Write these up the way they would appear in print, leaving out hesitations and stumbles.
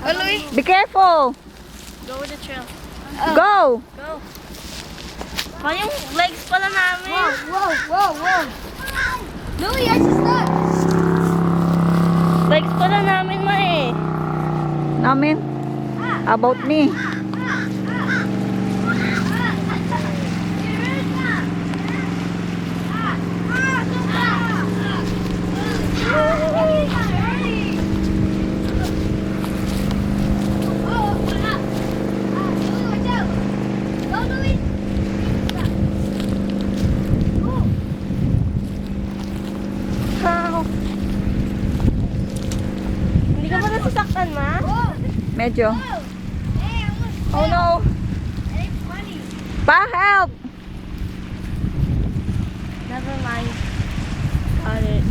Aloy. Be careful. Go with the trail. Go. Go. Yung legs pala namin. Whoa. Louie, yours is stuck. Legs pala namin, ma eh. Namin. About me. Hindi ka ba nasasaktan, ma? Medyo. Oh no. Pa, help. Never mind. Got it.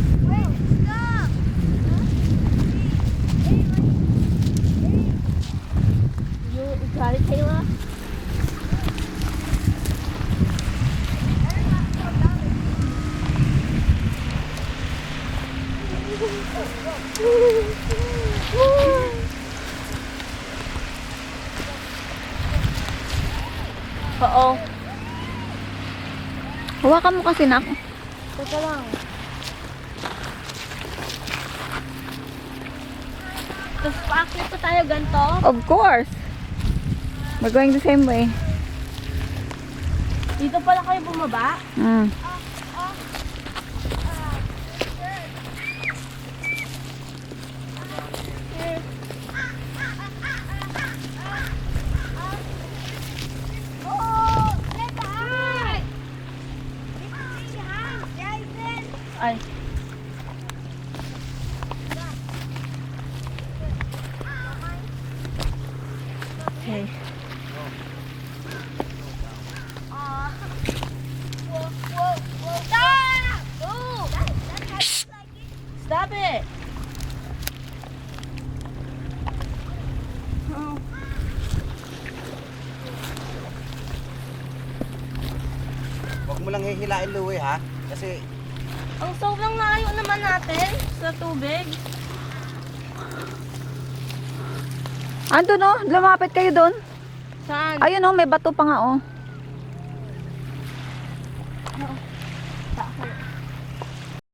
You got it, Kayla? Oo. Hawakan mo kasi, nak. Teka lang. Tapos paakyat pa tayo ganito. Of course. We're going the same way. Dito pala kayo bumaba. Mm. Ay. Okay. Stop it! Oh. Huwag mo lang hihilain, Louie, ha? Kasi Ang sobrang layo naman natin sa tubig. Ando no, lumapit kayo doon. Saan? Ayun oh, may bato pa nga oh.